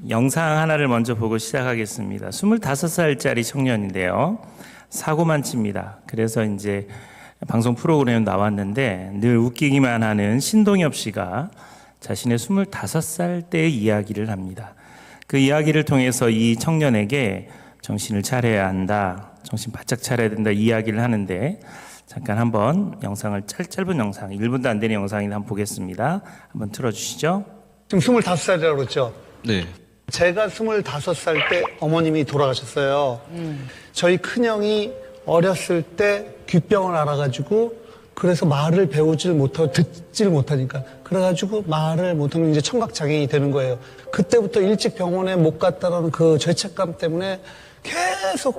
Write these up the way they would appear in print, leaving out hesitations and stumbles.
영상 하나를 먼저 보고 시작하겠습니다. 25살짜리 청년인데요. 사고만 칩니다. 그래서 이제 방송 프로그램 나왔는데 늘 웃기기만 하는 신동엽 씨가 자신의 25살 때의 이야기를 합니다. 그 이야기를 통해서 이 청년에게 정신을 차려야 한다, 정신 바짝 차려야 된다 이야기를 하는데, 잠깐 한번 영상을 짧은 영상, 1분도 안 되는 영상인데 한번 보겠습니다. 한번 틀어주시죠. 지금 25살이라고 그랬죠? 네. 제가 25살 때 어머님이 돌아가셨어요. 저희 큰형이 어렸을 때 귀병을 앓아가지고, 그래서 말을 배우질 못하고 듣질 못하니까, 그래가지고 말을 못하면 이제 청각장애인이 되는 거예요. 그때부터 일찍 병원에 못 갔다는 그 죄책감 때문에 계속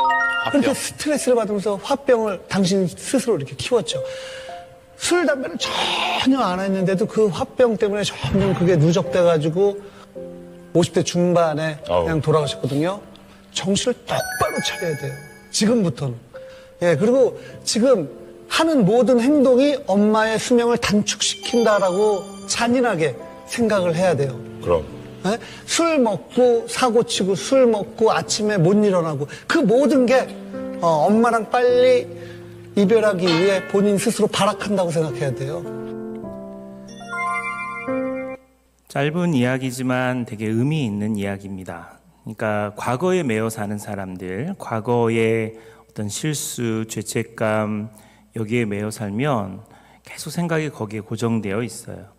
그렇게 스트레스를 받으면서 화병을 당신 스스로 이렇게 키웠죠. 술, 담배를 전혀 안 했는데도 그 화병 때문에 점점 그게 누적돼가지고 50대 중반에 그냥 돌아가셨거든요. 정신을 똑바로 차려야 돼요. 지금부터는. 예, 그리고 지금 하는 모든 행동이 엄마의 수명을 단축시킨다라고 잔인하게 생각을 해야 돼요. 그럼. 예? 술 먹고 사고치고 술 먹고 아침에 못 일어나고 그 모든 게 엄마랑 빨리 이별하기 위해 본인 스스로 발악한다고 생각해야 돼요. 짧은 이야기지만 되게 의미 있는 이야기입니다. 그러니까 과거에 매여 사는 사람들, 과거의 어떤 실수, 죄책감 여기에 매여 살면 계속 생각이 거기에 고정되어 있어요.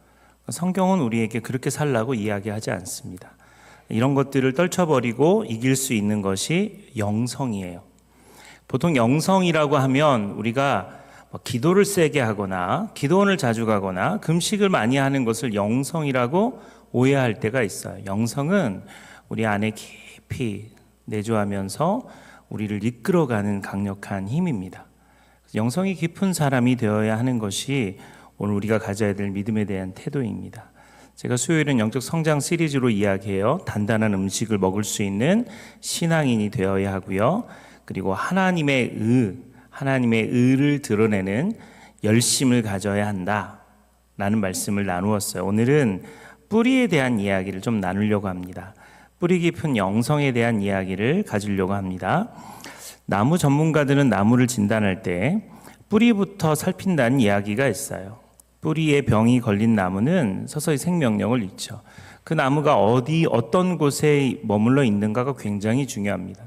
성경은 우리에게 그렇게 살라고 이야기하지 않습니다. 이런 것들을 떨쳐버리고 이길 수 있는 것이 영성이에요. 보통 영성이라고 하면 우리가 기도를 세게 하거나 기도원을 자주 가거나 금식을 많이 하는 것을 영성이라고 오해할 때가 있어요. 영성은 우리 안에 깊이 내주하면서 우리를 이끌어가는 강력한 힘입니다. 영성이 깊은 사람이 되어야 하는 것이 오늘 우리가 가져야 될 믿음에 대한 태도입니다. 제가 수요일은 영적 성장 시리즈로 이야기해요. 단단한 음식을 먹을 수 있는 신앙인이 되어야 하고요. 그리고 하나님의 의를 드러내는 열심을 가져야 한다라는 말씀을 나누었어요. 오늘은 뿌리에 대한 이야기를 좀 나누려고 합니다. 뿌리 깊은 영성에 대한 이야기를 가지려고 합니다. 나무 전문가들은 나무를 진단할 때 뿌리부터 살핀다는 이야기가 있어요. 뿌리에 병이 걸린 나무는 서서히 생명력을 잃죠. 그 나무가 어떤 곳에 머물러 있는가가 굉장히 중요합니다.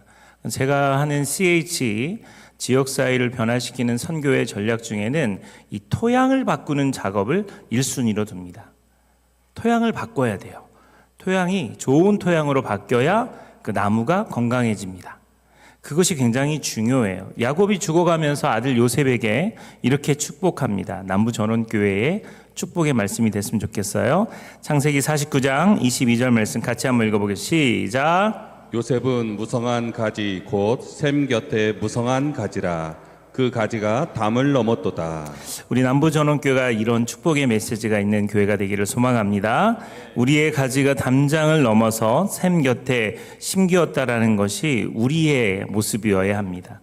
제가 하는 CH 지역사회를 변화시키는 선교의 전략 중에는 이 토양을 바꾸는 작업을 1순위로 둡니다. 토양을 바꿔야 돼요. 토양이 좋은 토양으로 바뀌어야 그 나무가 건강해집니다. 그것이 굉장히 중요해요. 야곱이 죽어가면서 아들 요셉에게 이렇게 축복합니다. 남부전원교회의 축복의 말씀이 됐으면 좋겠어요. 창세기 49장 22절 말씀 같이 한번 읽어보겠습니다. 시작. 요셉은 무성한 가지 곧 샘 곁에 무성한 가지라. 그 가지가 담을 넘었도다. 우리 남부전원교회가 이런 축복의 메시지가 있는 교회가 되기를 소망합니다. 우리의 가지가 담장을 넘어서 샘 곁에 심기었다라는 것이 우리의 모습이어야 합니다.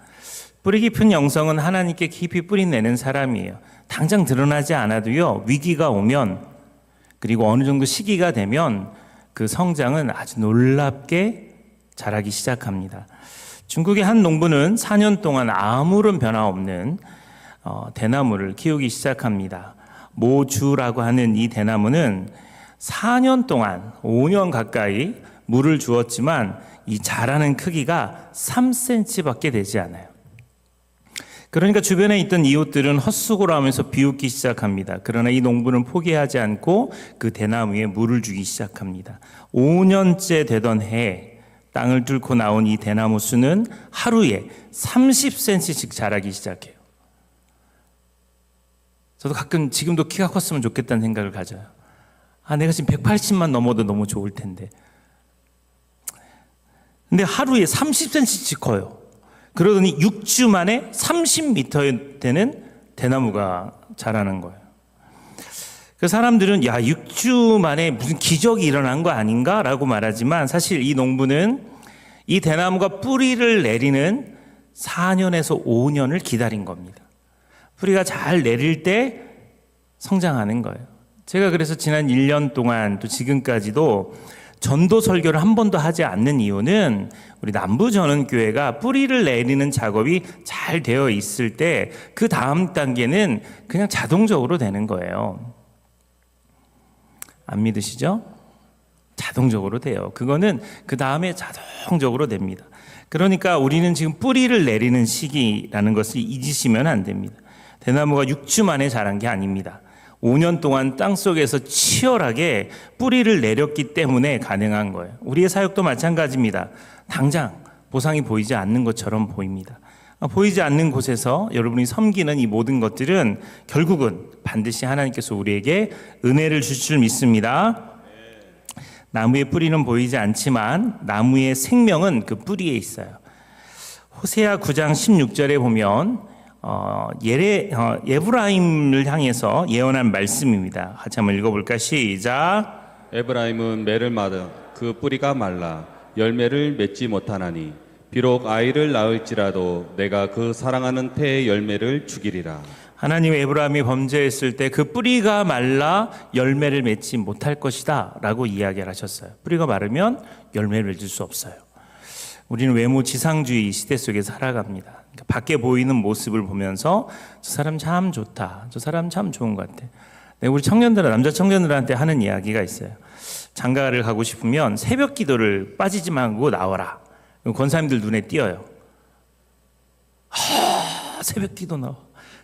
뿌리 깊은 영성은 하나님께 깊이 뿌리내는 사람이에요. 당장 드러나지 않아도요, 위기가 오면 그리고 어느 정도 시기가 되면 그 성장은 아주 놀랍게 자라기 시작합니다. 중국의 한 농부는 4년 동안 아무런 변화 없는 대나무를 키우기 시작합니다. 모주라고 하는 이 대나무는 4년 동안 5년 가까이 물을 주었지만 이 자라는 크기가 3cm밖에 되지 않아요. 그러니까 주변에 있던 이웃들은 헛수고를 하면서 비웃기 시작합니다. 그러나 이 농부는 포기하지 않고 그 대나무에 물을 주기 시작합니다. 5년째 되던 해에 땅을 뚫고 나온 이 대나무 수는 하루에 30cm씩 자라기 시작해요. 저도 가끔 지금도 키가 컸으면 좋겠다는 생각을 가져요. 내가 지금 180만 넘어도 너무 좋을 텐데. 근데 하루에 30cm씩 커요. 그러더니 6주 만에 30m 되는 대나무가 자라는 거예요. 그 사람들은 6주 만에 무슨 기적이 일어난 거 아닌가? 라고 말하지만 사실 이 농부는 이 대나무가 뿌리를 내리는 4년에서 5년을 기다린 겁니다. 뿌리가 잘 내릴 때 성장하는 거예요. 제가 그래서 지난 1년 동안 또 지금까지도 전도 설교를 한 번도 하지 않는 이유는 우리 남부전원교회가 뿌리를 내리는 작업이 잘 되어 있을 때 그 다음 단계는 그냥 자동적으로 되는 거예요. 안 믿으시죠? 자동적으로 돼요. 그거는 그 다음에 자동적으로 됩니다. 그러니까 우리는 지금 뿌리를 내리는 시기라는 것을 잊으시면 안 됩니다. 대나무가 6주 만에 자란 게 아닙니다. 5년 동안 땅속에서 치열하게 뿌리를 내렸기 때문에 가능한 거예요. 우리의 사역도 마찬가지입니다. 당장 보상이 보이지 않는 것처럼 보입니다. 보이지 않는 곳에서 여러분이 섬기는 이 모든 것들은 결국은 반드시 하나님께서 우리에게 은혜를 주실 줄 믿습니다. 나무의 뿌리는 보이지 않지만 나무의 생명은 그 뿌리에 있어요. 호세아 9장 16절에 보면 에브라임을 향해서 예언한 말씀입니다. 같이 한번 읽어볼까? 시작. 에브라임은 매를 맞아 그 뿌리가 말라 열매를 맺지 못하나니 비록 아이를 낳을지라도 내가 그 사랑하는 태의 열매를 죽이리라. 하나님 에브라임이 범죄했을 때 그 뿌리가 말라 열매를 맺지 못할 것이다 라고 이야기를 하셨어요. 뿌리가 마르면 열매를 맺을 수 없어요. 우리는 외모 지상주의 시대 속에 살아갑니다. 그러니까 밖에 보이는 모습을 보면서 저 사람 참 좋다, 저 사람 참 좋은 것 같아. 우리 청년들은, 남자 청년들한테 하는 이야기가 있어요. 장가를 가고 싶으면 새벽 기도를 빠지지 말고 나와라. 권사님들 눈에 띄어요. 새벽 기도 나와.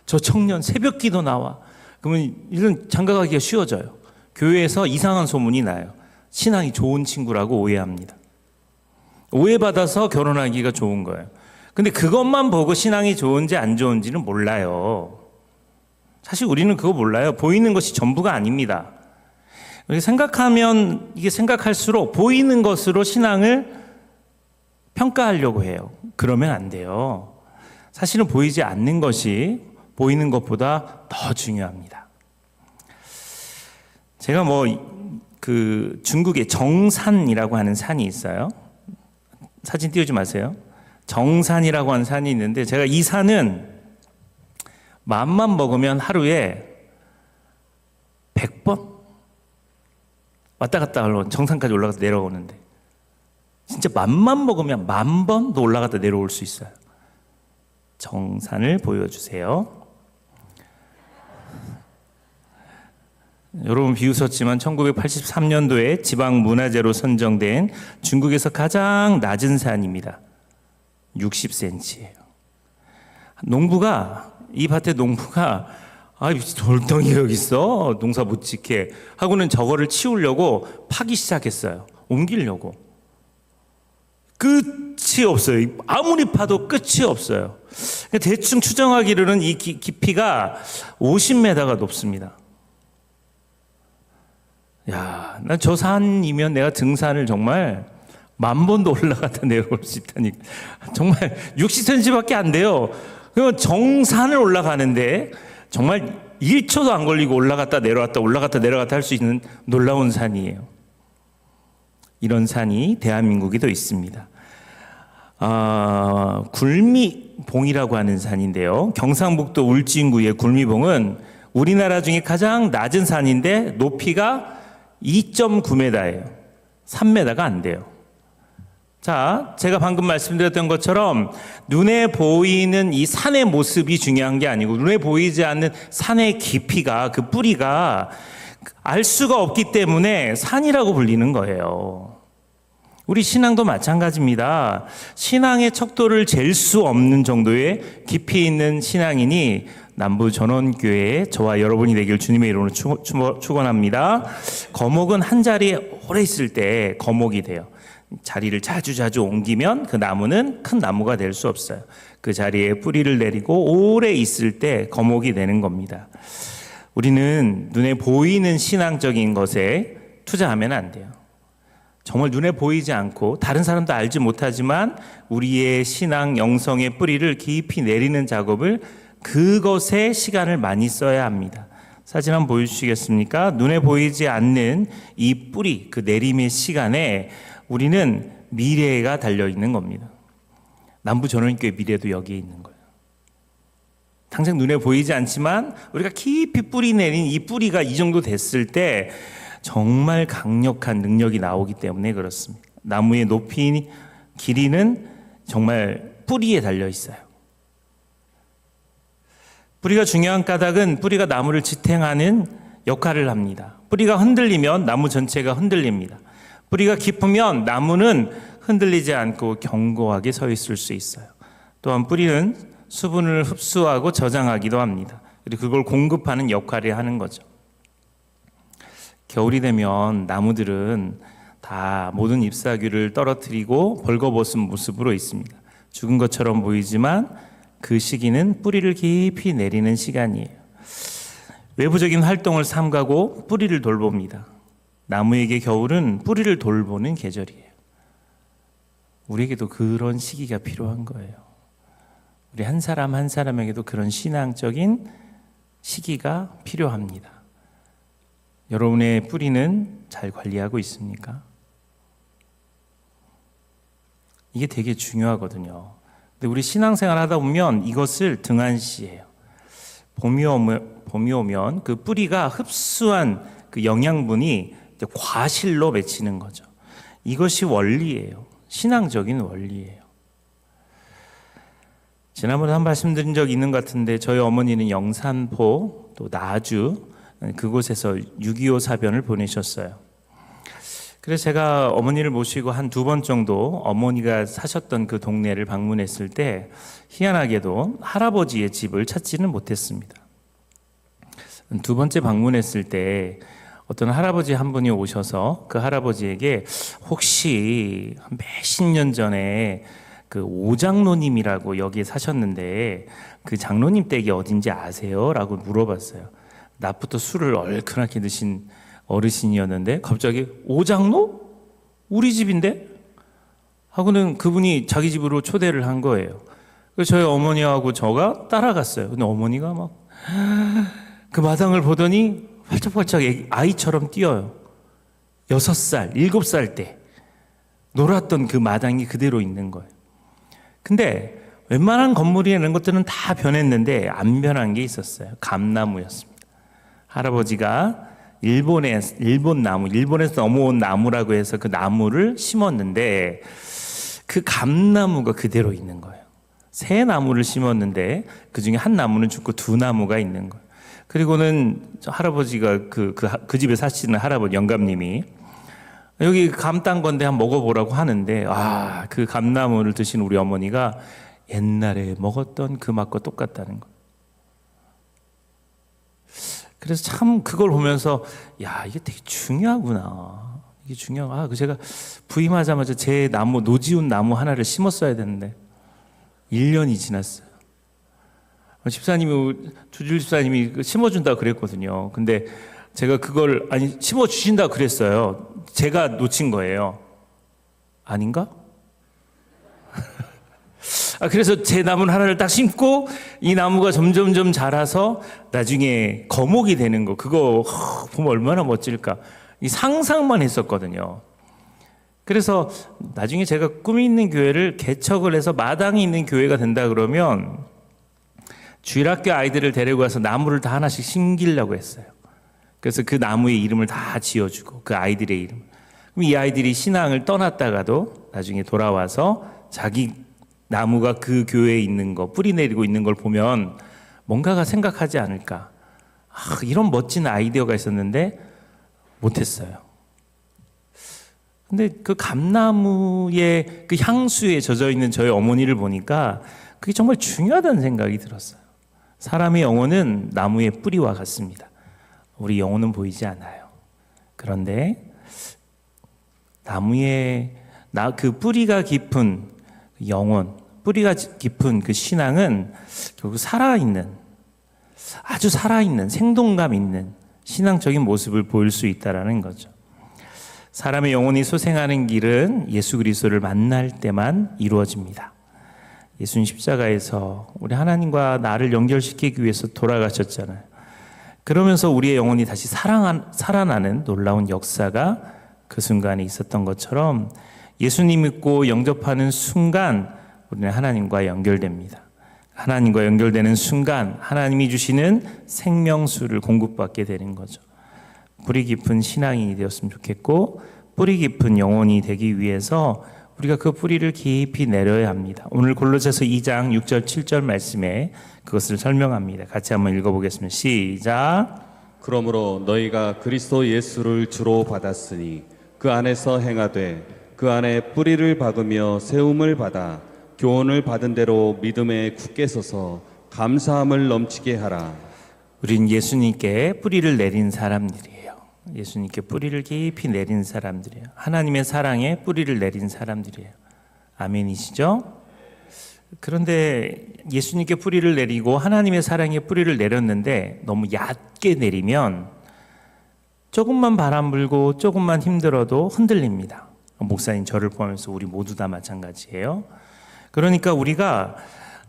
저 청년 새벽 기도 나와. 그러면 이런 장가 가기가 쉬워져요. 교회에서 이상한 소문이 나요. 신앙이 좋은 친구라고 오해합니다. 오해받아서 결혼하기가 좋은 거예요. 근데 그것만 보고 신앙이 좋은지 안 좋은지는 몰라요. 사실 우리는 그거 몰라요. 보이는 것이 전부가 아닙니다. 이렇게 생각하면 이게 생각할수록 보이는 것으로 신앙을 평가하려고 해요. 그러면 안 돼요. 사실은 보이지 않는 것이 보이는 것보다 더 중요합니다. 제가 중국에 정산이라고 하는 산이 있어요. 사진 띄우지 마세요. 정산이라고 하는 산이 있는데 제가 이 산은 맘만 먹으면 하루에 100번 왔다 갔다 하러 정상까지 올라가서 내려오는데 진짜 맘만 먹으면 10,000번도 올라갔다 내려올 수 있어요. 정산을 보여주세요. 여러분 비웃었지만 1983년도에 지방문화재로 선정된 중국에서 가장 낮은 산입니다. 60cm예요. 이 밭에 농부가 돌덩이가 여기 있어 농사 못 짓게 하고는 저거를 치우려고 파기 시작했어요. 옮기려고. 끝이 없어요. 아무리 파도 끝이 없어요. 대충 추정하기로는 이 깊이가 50m가 높습니다. 야, 난 저 산이면 내가 등산을 정말 10,000번도 올라갔다 내려올 수 있다니까. 정말 60cm밖에 안 돼요. 그러면 정산을 올라가는데 정말 1초도 안 걸리고 올라갔다 내려왔다 올라갔다 내려갔다 할 수 있는 놀라운 산이에요. 이런 산이 대한민국에도 있습니다. 굴미봉이라고 하는 산인데요. 경상북도 울진구의 굴미봉은 우리나라 중에 가장 낮은 산인데 높이가 2.9m예요. 3m가 안 돼요. 자, 제가 방금 말씀드렸던 것처럼 눈에 보이는 이 산의 모습이 중요한 게 아니고 눈에 보이지 않는 산의 깊이가 그 뿌리가 알 수가 없기 때문에 산이라고 불리는 거예요. 우리 신앙도 마찬가지입니다. 신앙의 척도를 잴 수 없는 정도의 깊이 있는 신앙이니 남부전원교회에 저와 여러분이 되길 주님의 이름으로 축원합니다. 거목은 한 자리에 오래 있을 때 거목이 돼요. 자리를 자주 옮기면 그 나무는 큰 나무가 될 수 없어요. 그 자리에 뿌리를 내리고 오래 있을 때 거목이 되는 겁니다. 우리는 눈에 보이는 신앙적인 것에 투자하면 안 돼요. 정말 눈에 보이지 않고 다른 사람도 알지 못하지만 우리의 신앙 영성의 뿌리를 깊이 내리는 작업을 그것에 시간을 많이 써야 합니다. 사진 한번 보여주시겠습니까? 눈에 보이지 않는 이 뿌리, 그 내림의 시간에 우리는 미래가 달려있는 겁니다. 남부전원교회 미래도 여기에 있는 거예요. 당장 눈에 보이지 않지만 우리가 깊이 뿌리 내린 이 뿌리가 이 정도 됐을 때 정말 강력한 능력이 나오기 때문에 그렇습니다. 나무의 높이, 길이는 정말 뿌리에 달려 있어요. 뿌리가 중요한 까닭은 뿌리가 나무를 지탱하는 역할을 합니다. 뿌리가 흔들리면 나무 전체가 흔들립니다. 뿌리가 깊으면 나무는 흔들리지 않고 견고하게 서 있을 수 있어요. 또한 뿌리는 수분을 흡수하고 저장하기도 합니다. 그리고 그걸 공급하는 역할을 하는 거죠. 겨울이 되면 나무들은 다 모든 잎사귀를 떨어뜨리고 벌거벗은 모습으로 있습니다. 죽은 것처럼 보이지만 그 시기는 뿌리를 깊이 내리는 시간이에요. 외부적인 활동을 삼가고 뿌리를 돌봅니다. 나무에게 겨울은 뿌리를 돌보는 계절이에요. 우리에게도 그런 시기가 필요한 거예요. 우리 한 사람 한 사람에게도 그런 신앙적인 시기가 필요합니다. 여러분의 뿌리는 잘 관리하고 있습니까? 이게 되게 중요하거든요. 근데 우리 신앙생활 하다 보면 이것을 등한시해요. 봄이 오면 그 뿌리가 흡수한 그 영양분이 이제 과실로 맺히는 거죠. 이것이 원리예요. 신앙적인 원리예요. 지난번에 한 말씀드린 적 있는 것 같은데 저희 어머니는 영산포 또 나주 그곳에서 6.25 사변을 보내셨어요. 그래서 제가 어머니를 모시고 한 2번 정도 어머니가 사셨던 그 동네를 방문했을 때 희한하게도 할아버지의 집을 찾지는 못했습니다. 2번째 방문했을 때 어떤 할아버지 한 분이 오셔서 그 할아버지에게 혹시 몇십 년 전에 그 오장로님이라고 여기에 사셨는데 그 장로님 댁이 어딘지 아세요? 라고 물어봤어요. 낮부터 술을 얼큰하게 드신 어르신이었는데 갑자기 오장로? 우리 집인데? 하고는 그분이 자기 집으로 초대를 한 거예요. 그래서 저희 어머니하고 저가 따라갔어요. 근데 어머니가 막 그 마당을 보더니 활짝활짝 아이처럼 뛰어요. 6살, 7살 때 놀았던 그 마당이 그대로 있는 거예요. 근데 웬만한 건물이나 이런 것들은 다 변했는데 안 변한 게 있었어요. 감나무였습니다. 할아버지가 일본 나무, 일본에서 넘어온 나무라고 해서 그 나무를 심었는데 그 감나무가 그대로 있는 거예요. 3나무를 심었는데 그 중에 한 나무는 죽고 2나무가 있는 거예요. 그리고는 할아버지가 그 집에 사시는 할아버지 영감님이 여기 감 딴 건데 한번 먹어보라고 하는데 그 감나무를 드신 우리 어머니가 옛날에 먹었던 그 맛과 똑같다는 거예요. 그래서 참 그걸 보면서 이게 되게 중요하구나. 이게 중요하고 제가 부임하자마자 제 나무 노지운 나무 하나를 심었어야 되는데 1년이 지났어요. 집사님이 주질 집사님이 심어준다 그랬거든요. 근데 제가 그걸 심어주신다 그랬어요. 제가 놓친 거예요. 아닌가? 그래서 제 나무 하나를 딱 심고 이 나무가 점점점 자라서 나중에 거목이 되는 거 그거 보면 얼마나 멋질까. 이 상상만 했었거든요. 그래서 나중에 제가 꿈이 있는 교회를 개척을 해서 마당이 있는 교회가 된다 그러면 주일학교 아이들을 데리고 와서 나무를 다 하나씩 심기려고 했어요. 그래서 그 나무의 이름을 다 지어주고 그 아이들의 이름. 그럼 이 아이들이 신앙을 떠났다가도 나중에 돌아와서 자기 나무가 그 교회에 있는 거, 뿌리 내리고 있는 걸 보면 뭔가가 생각하지 않을까. 이런 멋진 아이디어가 있었는데 못했어요. 근데 그 감나무의 그 향수에 젖어 있는 저희 어머니를 보니까 그게 정말 중요하다는 생각이 들었어요. 사람의 영혼은 나무의 뿌리와 같습니다. 우리 영혼은 보이지 않아요. 그런데 나무의 그 뿌리가 깊은 영혼, 뿌리가 깊은 그 신앙은 결국 살아있는, 아주 살아있는, 생동감 있는 신앙적인 모습을 보일 수 있다는 거죠. 사람의 영혼이 소생하는 길은 예수 그리스도를 만날 때만 이루어집니다. 예수님 십자가에서 우리 하나님과 나를 연결시키기 위해서 돌아가셨잖아요. 그러면서 우리의 영혼이 다시 살아나는 놀라운 역사가 그 순간에 있었던 것처럼 예수님 믿고 영접하는 순간 우리는 하나님과 연결됩니다. 하나님과 연결되는 순간 하나님이 주시는 생명수를 공급받게 되는 거죠. 뿌리 깊은 신앙인이 되었으면 좋겠고 뿌리 깊은 영혼이 되기 위해서 우리가 그 뿌리를 깊이 내려야 합니다. 오늘 골로새서 2장 6절 7절 말씀에 그것을 설명합니다. 같이 한번 읽어보겠습니다. 시작. 그러므로 너희가 그리스도 예수를 주로 받았으니 그 안에서 행하되 그 안에 뿌리를 박으며 세움을 받아 교훈을 받은 대로 믿음에 굳게 서서 감사함을 넘치게 하라. 우린 예수님께 뿌리를 내린 사람들이에요. 예수님께 뿌리를 깊이 내린 사람들이에요. 하나님의 사랑에 뿌리를 내린 사람들이에요. 아멘이시죠? 그런데 예수님께 뿌리를 내리고 하나님의 사랑에 뿌리를 내렸는데 너무 얕게 내리면 조금만 바람 불고 조금만 힘들어도 흔들립니다. 목사님 저를 포함해서 우리 모두 다 마찬가지예요. 그러니까 우리가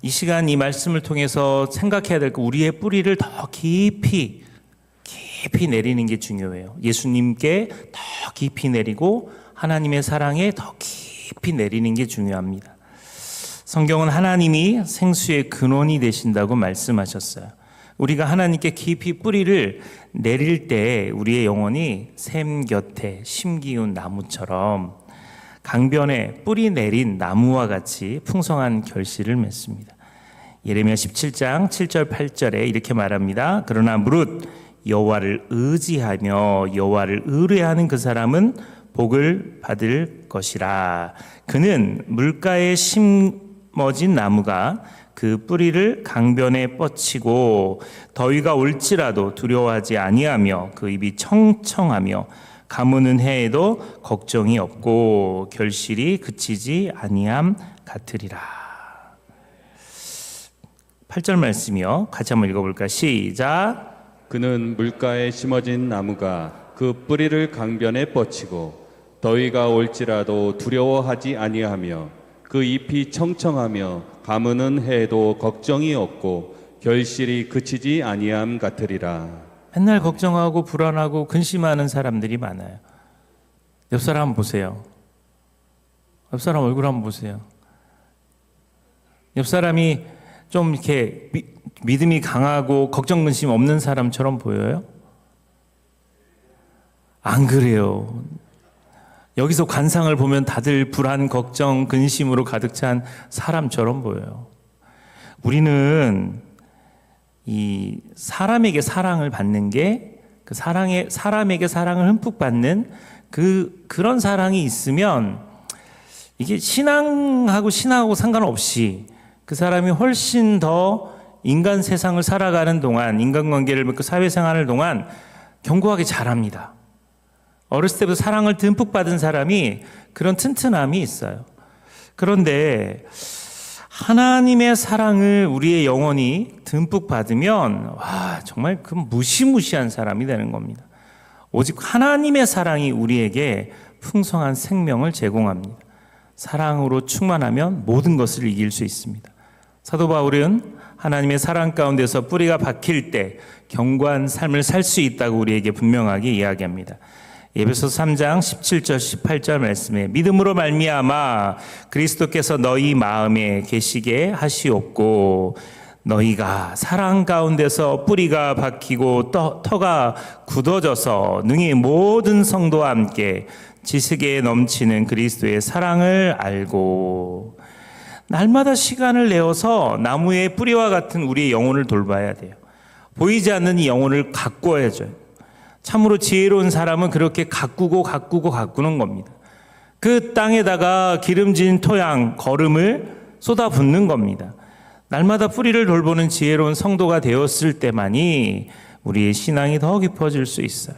이 시간 이 말씀을 통해서 생각해야 될 거 우리의 뿌리를 더 깊이 내리는 게 중요해요. 예수님께 더 깊이 내리고 하나님의 사랑에 더 깊이 내리는 게 중요합니다. 성경은 하나님이 생수의 근원이 되신다고 말씀하셨어요. 우리가 하나님께 깊이 뿌리를 내릴 때 우리의 영혼이 샘 곁에 심기운 나무처럼 강변에 뿌리 내린 나무와 같이 풍성한 결실을 맺습니다. 예레미야 17장 7절 8절에 이렇게 말합니다. 그러나 무릇 여호와를 의지하며 여호와를 의뢰하는 그 사람은 복을 받을 것이라. 그는 물가에 심어진 나무가 그 뿌리를 강변에 뻗치고 더위가 올지라도 두려워하지 아니하며 그 입이 청청하며 가무는 해에도 걱정이 없고 결실이 그치지 아니함 같으리라. 8절 말씀이요. 같이 한번 읽어볼까? 시작. 그는 물가에 심어진 나무가 그 뿌리를 강변에 뻗치고 더위가 올지라도 두려워하지 아니하며 그 잎이 청청하며 가무는 해에도 걱정이 없고 결실이 그치지 아니함 같으리라. 맨날 걱정하고 불안하고 근심하는 사람들이 많아요. 옆 사람 한번 보세요. 옆 사람 얼굴 한번 보세요. 옆 사람이 좀 이렇게 믿음이 강하고 걱정 근심 없는 사람처럼 보여요? 안 그래요. 여기서 관상을 보면 다들 불안, 걱정, 근심으로 가득 찬 사람처럼 보여요. 우리는 이 사람에게 사랑을 받는 게 그 사람에게 사랑을 흠뿍 받는 그런 사랑이 있으면 이게 신앙하고 상관없이 그 사람이 훨씬 더 인간 세상을 살아가는 동안 인간관계를 맺고 사회생활을 동안 견고하게 자랍니다. 어렸을 때부터 사랑을 듬뿍 받은 사람이 그런 튼튼함이 있어요. 그런데 하나님의 사랑을 우리의 영혼이 듬뿍 받으면 와, 정말 그 무시무시한 사람이 되는 겁니다. 오직 하나님의 사랑이 우리에게 풍성한 생명을 제공합니다. 사랑으로 충만하면 모든 것을 이길 수 있습니다. 사도 바울은 하나님의 사랑 가운데서 뿌리가 박힐 때 견고한 삶을 살 수 있다고 우리에게 분명하게 이야기합니다. 에베소서 3장 17절 18절 말씀에 믿음으로 말미암아 그리스도께서 너희 마음에 계시게 하시옵고 너희가 사랑 가운데서 뿌리가 박히고 터가 굳어져서 능히 모든 성도와 함께 지식에 넘치는 그리스도의 사랑을 알고. 날마다 시간을 내어서 나무의 뿌리와 같은 우리의 영혼을 돌봐야 돼요. 보이지 않는 이 영혼을 가꾸어야죠. 참으로 지혜로운 사람은 그렇게 가꾸는 겁니다. 그 땅에다가 기름진 토양, 거름을 쏟아붓는 겁니다. 날마다 뿌리를 돌보는 지혜로운 성도가 되었을 때만이 우리의 신앙이 더 깊어질 수 있어요.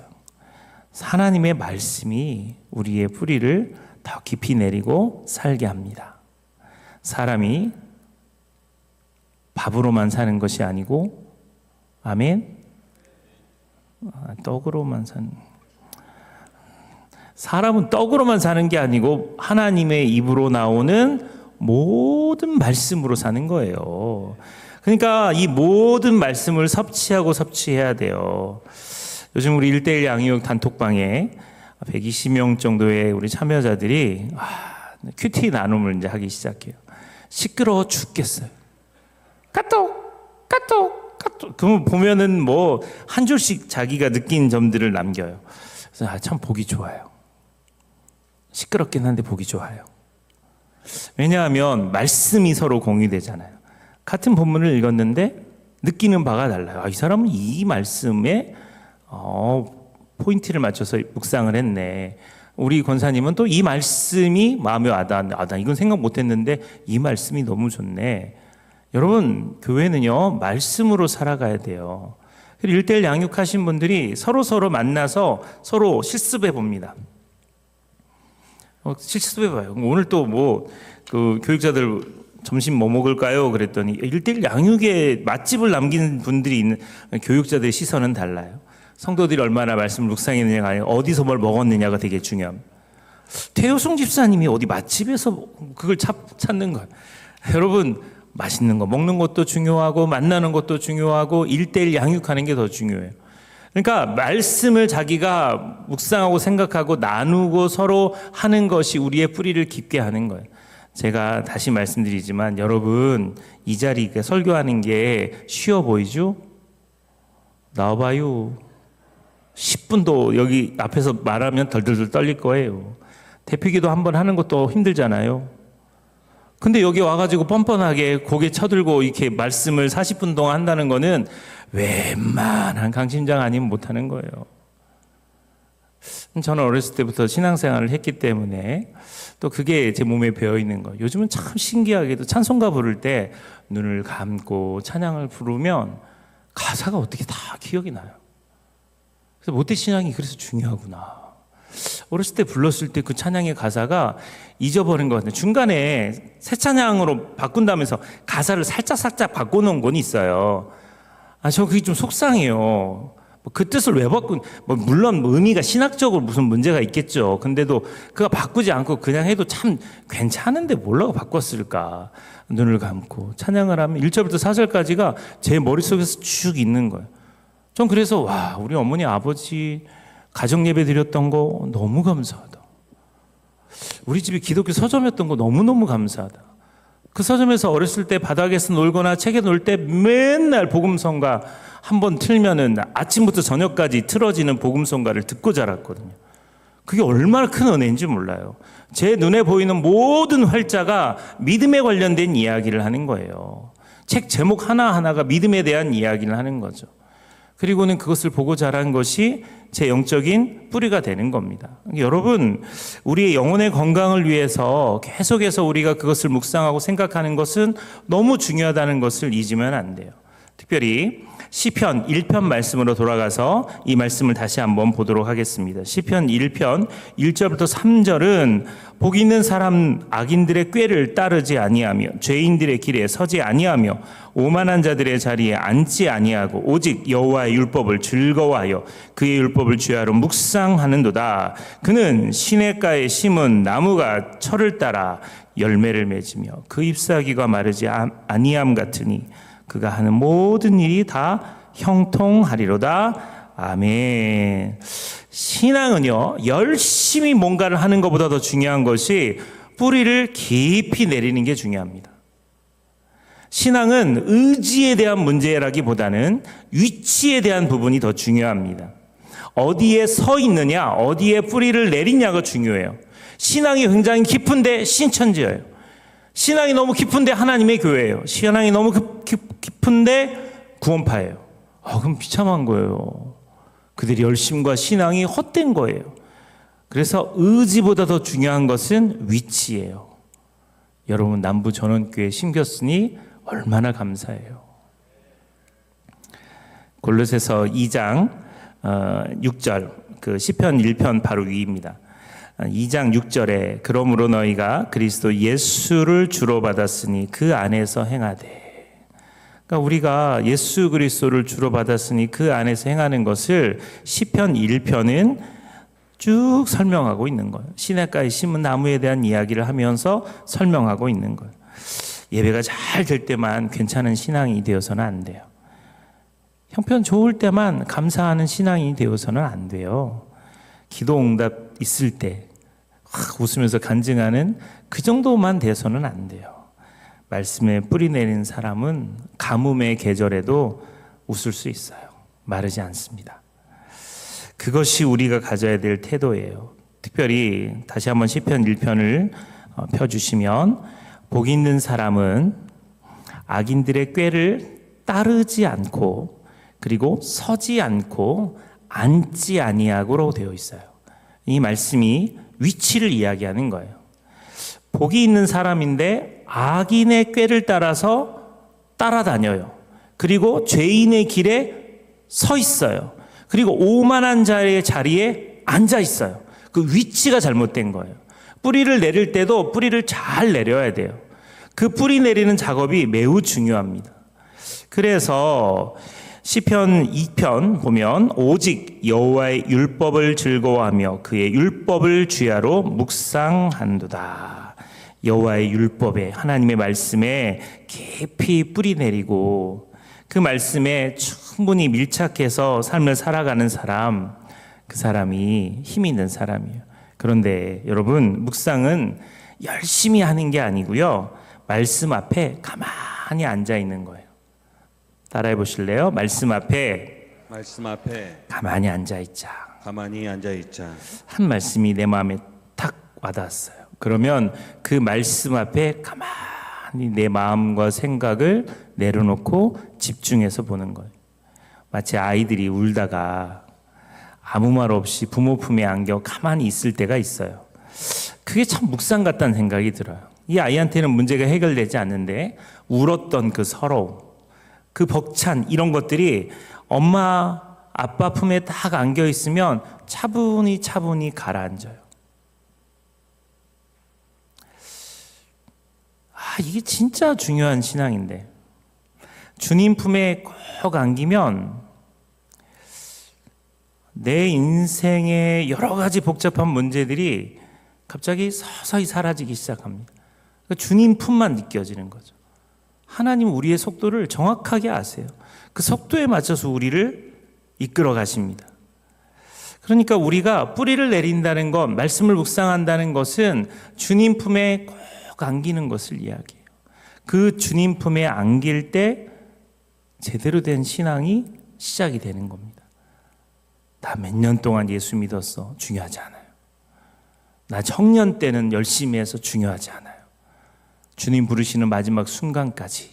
하나님의 말씀이 우리의 뿌리를 더 깊이 내리고 살게 합니다. 사람이 밥으로만 사는 것이 아니고, 아멘? 떡으로만 사는. 사람은 떡으로만 사는 게 아니고 하나님의 입으로 나오는 모든 말씀으로 사는 거예요. 그러니까 이 모든 말씀을 섭취해야 돼요. 요즘 우리 1:1 양육 단톡방에 120명 정도의 우리 참여자들이 큐티 나눔을 이제 하기 시작해요. 시끄러워 죽겠어요. 카톡 그러면 보면은 뭐 한 줄씩 자기가 느낀 점들을 남겨요. 그래서 참 보기 좋아요. 시끄럽긴 한데 보기 좋아요. 왜냐하면 말씀이 서로 공유되잖아요. 같은 본문을 읽었는데 느끼는 바가 달라요. 이 사람은 이 말씀에 포인트를 맞춰서 묵상을 했네. 우리 권사님은 또 이 말씀이 마음에 와닿았네. 나 이건 생각 못했는데 이 말씀이 너무 좋네. 여러분, 교회는요 말씀으로 살아가야 돼요. 1:1 양육하신 분들이 서로 만나서 서로 실습해 봅니다. 실습해 봐요. 오늘 또 뭐 그 교육자들 점심 뭐 먹을까요? 그랬더니 1:1 양육에 맛집을 남긴 분들이 있는 교육자들의 시선은 달라요. 성도들이 얼마나 말씀을 묵상했느냐가 아니라 어디서 뭘 먹었느냐가 되게 중요합니다. 태효승 집사님이 어디 맛집에서 그걸 찾는 거예요. 여러분, 맛있는 거 먹는 것도 중요하고 만나는 것도 중요하고 1:1 양육하는 게 더 중요해요. 그러니까 말씀을 자기가 묵상하고 생각하고 나누고 서로 하는 것이 우리의 뿌리를 깊게 하는 거예요. 제가 다시 말씀드리지만 여러분, 이 자리에 설교하는 게 쉬워 보이죠? 나와봐요. 10분도 여기 앞에서 말하면 덜덜덜 떨릴 거예요. 대피기도 한번 하는 것도 힘들잖아요. 근데 여기 와가지고 뻔뻔하게 고개 쳐들고 이렇게 말씀을 40분 동안 한다는 거는 웬만한 강심장 아니면 못하는 거예요. 저는 어렸을 때부터 신앙생활을 했기 때문에 또 그게 제 몸에 배어 있는 거예요. 요즘은 참 신기하게도 찬송가 부를 때 눈을 감고 찬양을 부르면 가사가 어떻게 다 기억이 나요. 그래서 모태신앙이 그래서 중요하구나. 어렸을 때 불렀을 때 그 찬양의 가사가 잊어버린 것 같아요. 중간에 새 찬양으로 바꾼다면서 가사를 살짝 바꿔놓은 건 있어요. 저 그게 좀 속상해요. 그 뜻을 왜 물론 의미가 신학적으로 무슨 문제가 있겠죠. 근데도 그가 바꾸지 않고 그냥 해도 참 괜찮은데 뭘로 바꿨을까. 눈을 감고 찬양을 하면 1절부터 4절까지가 제 머릿속에서 쭉 있는 거예요. 전 그래서 우리 어머니 아버지 가정 예배 드렸던 거 너무 감사하다. 우리 집이 기독교 서점이었던 거 너무너무 감사하다. 그 서점에서 어렸을 때 바닥에서 놀거나 책에 놀 때 맨날 복음성가 한번 틀면은 아침부터 저녁까지 틀어지는 복음성가를 듣고 자랐거든요. 그게 얼마나 큰 은혜인지 몰라요. 제 눈에 보이는 모든 활자가 믿음에 관련된 이야기를 하는 거예요. 책 제목 하나하나가 믿음에 대한 이야기를 하는 거죠. 그리고는 그것을 보고 자란 것이 제 영적인 뿌리가 되는 겁니다. 여러분, 우리의 영혼의 건강을 위해서 계속해서 우리가 그것을 묵상하고 생각하는 것은 너무 중요하다는 것을 잊으면 안 돼요. 특별히 시편 1편 말씀으로 돌아가서 이 말씀을 다시 한번 보도록 하겠습니다. 시편 1편 1절부터 3절은 복 있는 사람 악인들의 꾀를 따르지 아니하며 죄인들의 길에 서지 아니하며 오만한 자들의 자리에 앉지 아니하고 오직 여호와의 율법을 즐거워하여 그의 율법을 주야로 묵상하는도다. 그는 시냇가에 심은 나무가 철을 따라 열매를 맺으며 그 잎사귀가 마르지 아니함 같으니 그가 하는 모든 일이 다 형통하리로다. 아멘. 신앙은요, 열심히 뭔가를 하는 것보다 더 중요한 것이 뿌리를 깊이 내리는 게 중요합니다. 신앙은 의지에 대한 문제라기보다는 위치에 대한 부분이 더 중요합니다. 어디에 서 있느냐, 어디에 뿌리를 내리냐가 중요해요. 신앙이 굉장히 깊은데 신천지예요. 신앙이 너무 깊은데 하나님의 교회예요. 신앙이 너무 깊은데 구원파예요. 그럼 비참한 거예요. 그들의 열심과 신앙이 헛된 거예요. 그래서 의지보다 더 중요한 것은 위치예요. 여러분, 남부 전원교회 심겼으니 얼마나 감사해요. 골로새서 2장 6절, 그 시편 1편 바로 위입니다. 2장 6절에 그러므로 너희가 그리스도 예수를 주로 받았으니 그 안에서 행하되. 그러니까 우리가 예수 그리스도를 주로 받았으니 그 안에서 행하는 것을 시편 1편은 쭉 설명하고 있는 거예요. 시냇가에 심은 나무에 대한 이야기를 하면서 설명하고 있는 거예요. 예배가 잘 될 때만 괜찮은 신앙이 되어서는 안 돼요. 형편 좋을 때만 감사하는 신앙이 되어서는 안 돼요. 기도 응답 있을 때 웃으면서 간증하는 그 정도만 돼서는 안 돼요. 말씀에 뿌리 내린 사람은 가뭄의 계절에도 웃을 수 있어요. 마르지 않습니다. 그것이 우리가 가져야 될 태도예요. 특별히 다시 한번 시편 1편을 펴주시면, 복 있는 사람은 악인들의 꾀를 따르지 않고 그리고 서지 않고 앉지 아니하고로 되어 있어요. 이 말씀이 위치를 이야기하는 거예요. 복이 있는 사람인데 악인의 꾀를 따라서 따라다녀요. 그리고 죄인의 길에 서 있어요. 그리고 오만한 자의 자리에 앉아 있어요. 그 위치가 잘못된 거예요. 뿌리를 내릴 때도 뿌리를 잘 내려야 돼요. 그 뿌리 내리는 작업이 매우 중요합니다. 그래서 시편 2편 보면, 오직 여호와의 율법을 즐거워하며 그의 율법을 주야로 묵상한도다. 여호와의 율법에, 하나님의 말씀에 깊이 뿌리 내리고 그 말씀에 충분히 밀착해서 삶을 살아가는 사람, 그 사람이 힘이 있는 사람이에요. 그런데 여러분, 묵상은 열심히 하는 게 아니고요, 말씀 앞에 가만히 앉아 있는 거예요. 따라해 보실래요? 말씀 앞에 가만히 앉아 있자. 가만히 앉아 있자. 한 말씀이 내 마음에 탁 와닿았어요. 그러면 그 말씀 앞에 가만히 내 마음과 생각을 내려놓고 집중해서 보는 거예요. 마치 아이들이 울다가 아무 말 없이 부모 품에 안겨 가만히 있을 때가 있어요. 그게 참 묵상 같다는 생각이 들어요. 이 아이한테는 문제가 해결되지 않는데 울었던 그 서러움, 그 벅찬 이런 것들이 엄마 아빠 품에 딱 안겨 있으면 차분히 가라앉아요. 이게 진짜 중요한 신앙인데, 주님 품에 꼭 안기면 내 인생의 여러 가지 복잡한 문제들이 갑자기 서서히 사라지기 시작합니다. 그러니까 주님 품만 느껴지는 거죠. 하나님은 우리의 속도를 정확하게 아세요. 그 속도에 맞춰서 우리를 이끌어 가십니다. 그러니까 우리가 뿌리를 내린다는 것, 말씀을 묵상한다는 것은 주님 품에 꼭 안기는 것을 이야기해요. 그 주님 품에 안길 때 제대로 된 신앙이 시작이 되는 겁니다. 나 몇 년 동안 예수 믿었어. 중요하지 않아요. 나 청년 때는 열심히 해서 중요하지 않아요. 주님 부르시는 마지막 순간까지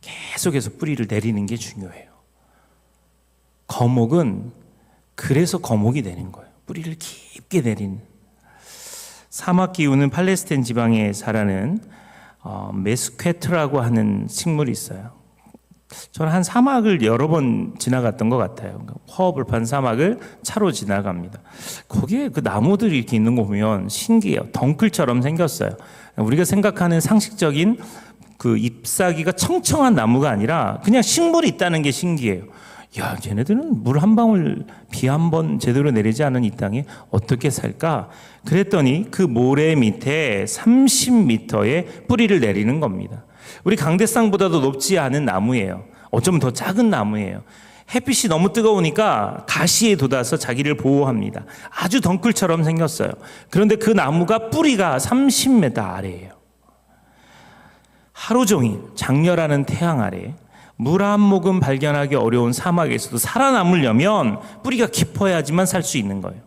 계속해서 뿌리를 내리는 게 중요해요. 거목은 그래서 거목이 되는 거예요. 뿌리를 깊게 내리는. 사막 기후는 팔레스타인 지방에 자라는 메스퀘트라고 하는 식물이 있어요. 저는 한 사막을 여러 번 지나갔던 것 같아요. 허허벌판 사막을 차로 지나갑니다. 거기에 그 나무들이 이렇게 있는 거 보면 신기해요. 덩굴처럼 생겼어요. 우리가 생각하는 상식적인 그 잎사귀가 청청한 나무가 아니라 그냥 식물이 있다는 게 신기해요. 야, 쟤네들은 물 한 방울, 비 한 번 제대로 내리지 않은 이 땅에 어떻게 살까? 그랬더니 그 모래 밑에 30m의 뿌리를 내리는 겁니다. 우리 강대상보다도 높지 않은 나무예요. 어쩌면 더 작은 나무예요. 햇빛이 너무 뜨거우니까 가시에 돋아서 자기를 보호합니다. 아주 덩굴처럼 생겼어요. 그런데 그 나무가 뿌리가 30m 아래예요. 하루 종일 장렬하는 태양 아래 물 한 모금 발견하기 어려운 사막에서도 살아남으려면 뿌리가 깊어야지만 살 수 있는 거예요.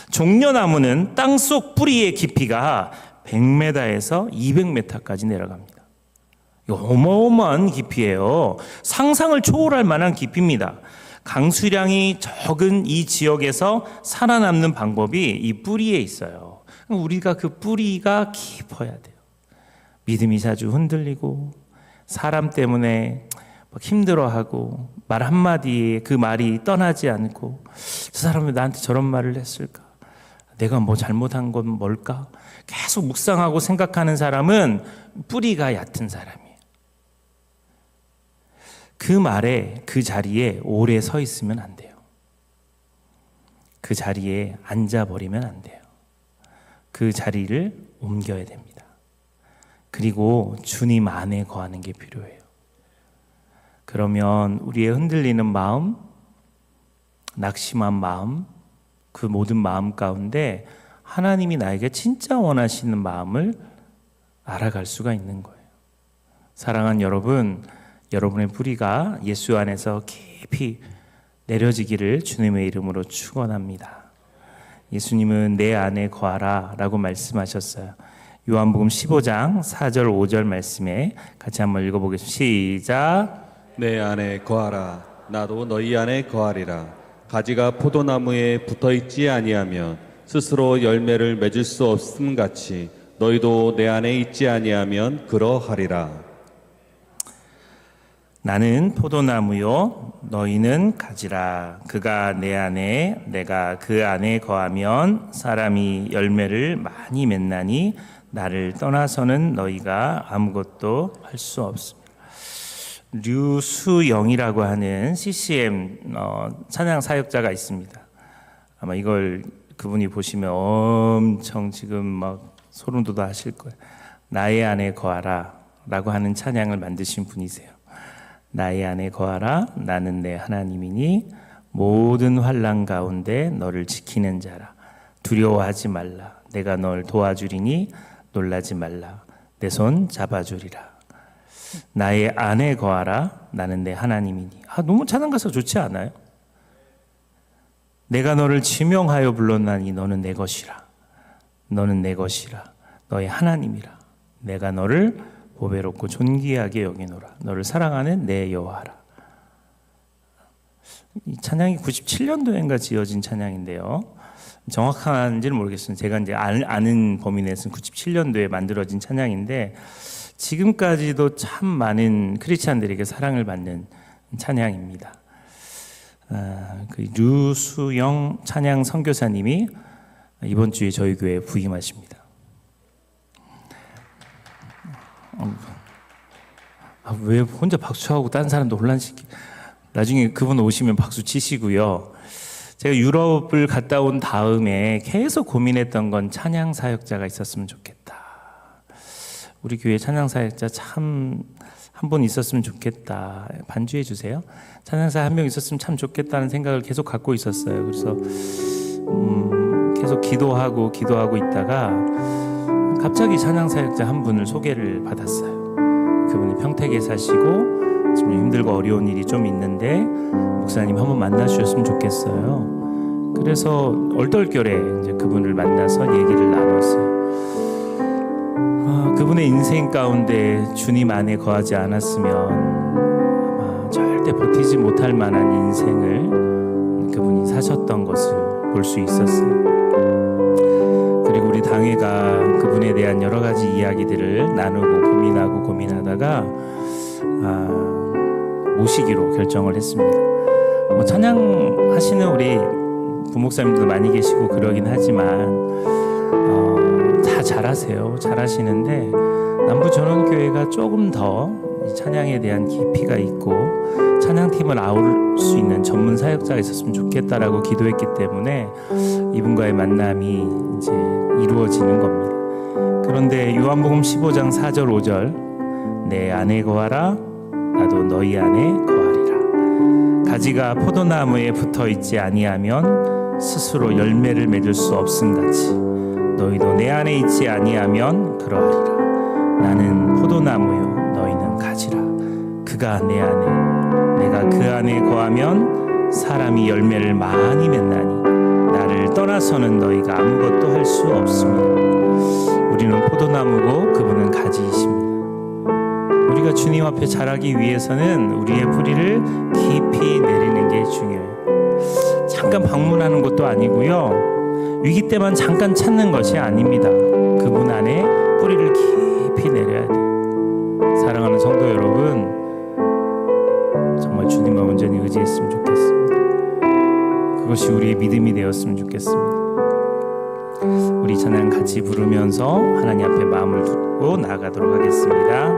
종려나무는 땅속 뿌리의 깊이가 100m에서 200m까지 내려갑니다. 어마어마한 깊이예요. 상상을 초월할 만한 깊이입니다. 강수량이 적은 이 지역에서 살아남는 방법이 이 뿌리에 있어요. 우리가 그 뿌리가 깊어야 돼요. 믿음이 자주 흔들리고 사람 때문에 힘들어하고 말 한마디에 그 말이 떠나지 않고 저 사람이 나한테 저런 말을 했을까? 내가 뭐 잘못한 건 뭘까? 계속 묵상하고 생각하는 사람은 뿌리가 얕은 사람이에요. 그 말에 그 자리에 오래 서 있으면 안 돼요. 그 자리에 앉아버리면 안 돼요. 그 자리를 옮겨야 됩니다. 그리고 주님 안에 거하는 게 필요해요. 그러면 우리의 흔들리는 마음, 낙심한 마음, 그 모든 마음 가운데 하나님이 나에게 진짜 원하시는 마음을 알아갈 수가 있는 거예요. 사랑하는 여러분, 여러분의 뿌리가 예수 안에서 깊이 내려지기를 주님의 이름으로 축원합니다. 예수님은 내 안에 거하라 라고 말씀하셨어요. 요한복음 15장 4절 5절 말씀에 같이 한번 읽어보겠습니다. 시작. 내 안에 거하라. 나도 너희 안에 거하리라. 가지가 포도나무에 붙어있지 아니하면 스스로 열매를 맺을 수 없음 같이 너희도 내 안에 있지 아니하면 그러하리라. 나는 포도나무요 너희는 가지라. 그가 내 안에 내가 그 안에 거하면 사람이 열매를 많이 맺나니 나를 떠나서는 너희가 아무것도 할 수 없습니다. 류수영이라고 하는 CCM 찬양 사역자가 있습니다. 아마 이걸 그분이 보시면 엄청 지금 막 소름 돋아 하실 거예요. 나의 안에 거하라 라고 하는 찬양을 만드신 분이세요. 나의 안에 거하라. 나는 내 하나님이니 모든 환난 가운데 너를 지키는 자라. 두려워하지 말라. 내가 널 도와주리니 놀라지 말라. 내 손 잡아주리라. 나의 안에 거하라. 나는 내 하나님이니. 너무 찬양 가사 좋지 않아요? 내가 너를 지명하여 불렀나니 너는 내 것이라. 너는 내 것이라. 너의 하나님이라. 내가 너를 보배롭고 존귀하게 여기노라. 너를 사랑하는 내 여호와라. 이 찬양이 97년도인가 지어진 찬양인데요. 정확한지는 모르겠어요. 제가 이제 아는 범위 내에서는 97년도에 만들어진 찬양인데 지금까지도 참 많은 크리스찬들에게 사랑을 받는 찬양입니다. 그 류수영 찬양 선교사님이 이번 주에 저희 교회에 부임하십니다. 왜 혼자 박수하고 다른 사람도 혼란시키? 나중에 그분 오시면 박수 치시고요. 제가 유럽을 갔다 온 다음에 계속 고민했던 건 찬양 사역자가 있었으면 좋겠다. 우리 교회 찬양 사역자 참 한 분 있었으면 좋겠다. 반주해 주세요. 찬양사 한 명 있었으면 참 좋겠다는 생각을 계속 갖고 있었어요. 그래서 계속 기도하고 있다가 갑자기 찬양 사역자 한 분을 소개를 받았어요. 그분이 평택에 사시고 지금 힘들고 어려운 일이 좀 있는데 목사님 한번 만나주셨으면 좋겠어요. 그래서 얼떨결에 이제 그분을 만나서 얘기를 나눴어요. 그분의 인생 가운데 주님 안에 거하지 않았으면 아마 절대 버티지 못할 만한 인생을 그분이 사셨던 것을 볼 수 있었어요. 그리고 우리 당회가 그분에 대한 여러 가지 이야기들을 나누고 고민하다가 모시기로 결정을 했습니다. 찬양하시는 우리 부목사님도 많이 계시고 그러긴 하지만 다 잘하시는데 남부전원교회가 조금 더 찬양에 대한 깊이가 있고 찬양팀을 아울 수 있는 전문 사역자가 있었으면 좋겠다라고 기도했기 때문에 이분과의 만남이 이제 이루어지는 겁니다. 그런데 요한복음 15장 4절 5절 내 안에 거하라. 나도 너희 안에 거하리라. 가지가 포도나무에 붙어있지 아니하면 스스로 열매를 맺을 수 없음같이 너희도 내 안에 있지 아니하면 그러하리라. 나는 포도나무요 너희는 가지라. 그가 내 안에 내가 그 안에 거하면 사람이 열매를 많이 맺나니 나를 떠나서는 너희가 아무것도 할 수 없습니다. 우리는 포도나무고 그분은 가지이십니다. 우리가 주님 앞에 자라기 위해서는 우리의 뿌리를 깊이 내리는 게 중요해요. 잠깐 방문하는 것도 아니고요. 위기 때만 잠깐 찾는 것이 아닙니다. 그분 안에 뿌리를 깊이 내려야 돼요. 사랑하는 성도 여러분, 정말 주님만 온전히 의지했으면 좋겠습니다. 그것이 우리의 믿음이 되었으면 좋겠습니다. 우리 찬양 같이 부르면서 하나님 앞에 마음을 두고 나아가도록 하겠습니다.